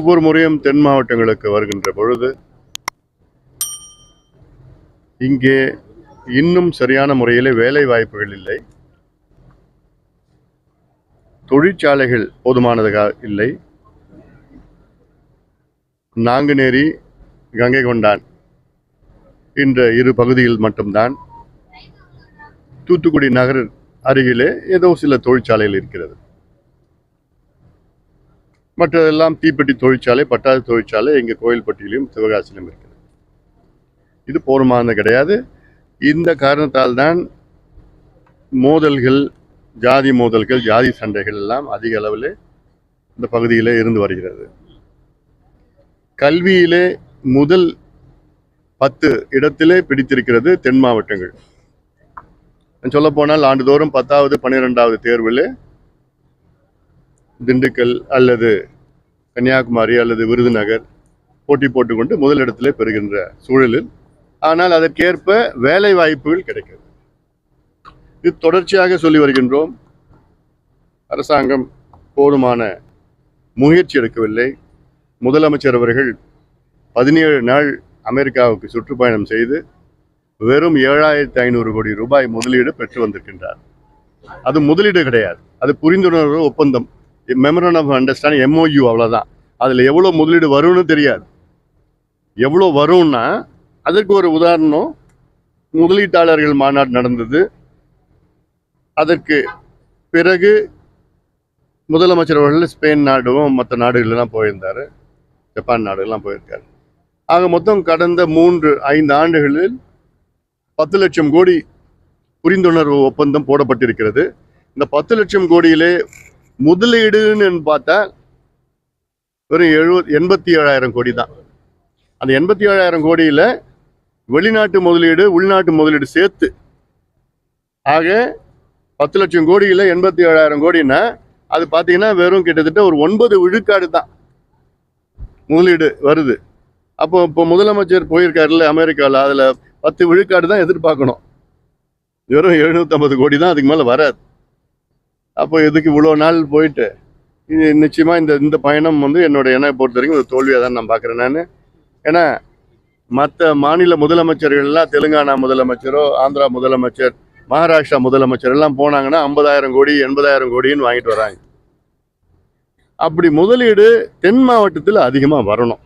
ஒவ்வொரு முறையும் தென் மாவட்டங்களுக்கு வருகின்ற பொழுது இங்கே இன்னும் சரியான முறையில் வேலை வாய்ப்புகள் இல்லை, தொழிற்சாலைகள் போதுமானதாக இல்லை. நாங்குநேரி, கங்கை கொண்டான் என்ற இரு பகுதியில் மட்டும்தான், தூத்துக்குடி நகர் அருகிலே ஏதோ சில தொழிற்சாலைகள் இருக்கிறது. மற்றதெல்லாம் தீப்பெட்டி தொழிற்சாலை, பட்டாசு தொழிற்சாலை எங்க கோயில்பட்டியிலும் சிவகாசியிலும் இருக்கிறது. இது போதுமானது கிடையாது. இந்த காரணத்தால் தான் மோதல்கள், ஜாதி மோதல்கள், ஜாதி சண்டைகள் எல்லாம் அதிக அளவில் இந்த பகுதியில் இருந்து வருகிறது. கல்வியிலே முதல் 10 இடத்திலே பிடித்திருக்கிறது தென் மாவட்டங்கள். சொல்ல போனால் ஆண்டுதோறும் 10வது 12வது தேர்வில் திண்டுக்கல் அல்லது கன்னியாகுமரி அல்லது விருதுநகர் போட்டி போட்டுக்கொண்டு முதலிடத்திலே பெறுகின்ற சூழலில், ஆனால் அதற்கேற்ப வேலை வாய்ப்புகள் கிடைக்கிறது. இது தொடர்ச்சியாக சொல்லி வருகின்றோம். அரசாங்கம் போதுமான முயற்சி எடுக்கவில்லை. முதலமைச்சர் அவர்கள் 17 நாள் அமெரிக்காவுக்கு சுற்றுப்பயணம் செய்து வெறும் 7500 கோடி ரூபாய் முதலீடு பெற்று வந்திருக்கின்றார். அது முதலீடு கிடையாது, அது புரிந்துணர்வு ஒப்பந்தம், மெமரண்டம் ஆஃப் அண்டர்ஸ்டாண்டிங், MOU, அவ்வளோதான். அதில் எவ்வளோ முதலீடு வரும்னு தெரியாது. எவ்வளோ வரும்னா அதற்கு ஒரு உதாரணம், முதலீட்டாளர்கள் மாநாடு நடந்தது. அதற்கு பிறகு முதலமைச்சர் அவர்கள் ஸ்பெயின் நாடும் மற்ற நாடுகள்லாம் போயிருந்தார், ஜப்பான் நாடுகள்லாம் போயிருக்காரு. ஆக மொத்தம் கடந்த 3-5 ஆண்டுகளில் 10 லட்சம் கோடி புரிந்துணர்வு ஒப்பந்தம் போடப்பட்டிருக்கிறது. இந்த 10 லட்சம் கோடியிலே முதலீடுன்னு பார்த்தா வெறும் 87,000 கோடி தான். அந்த 87,000 கோடியில் வெளிநாட்டு முதலீடு, உள்நாட்டு முதலீடு சேர்த்து, ஆக 10 லட்சம் கோடியில் 87,000 கோடின்னா அது பார்த்தீங்கன்னா வெறும் கிட்டத்தட்ட ஒரு 9 விழுக்காடு தான் முதலீடு வருது. அப்போ இப்போ முதலமைச்சர் போயிருக்காருல்ல அமெரிக்காவில், அதில் 10 விழுக்காடு தான் எதிர்பார்க்கணும். வெறும் 750 கோடி தான், அதுக்கு மேலே வராது. அப்போ இதுக்கு இவ்வளோ நாள் போயிட்டு இது நிச்சயமாக இந்த பயணம் என்னை பொறுத்த வரைக்கும் ஒரு தோல்வியாக தான் நான் பார்க்குறேன் நான். ஏன்னா மற்ற மாநில முதலமைச்சர்கள்லாம், தெலுங்கானா முதலமைச்சரோ, ஆந்திரா முதலமைச்சர், மகாராஷ்டிரா முதலமைச்சர் எல்லாம் போனாங்கன்னா 50,000 கோடி 80,000 கோடின்னு வாங்கிட்டு வராங்க. அப்படி முதலீடு தென் மாவட்டத்தில் அதிகமாக வரணும்.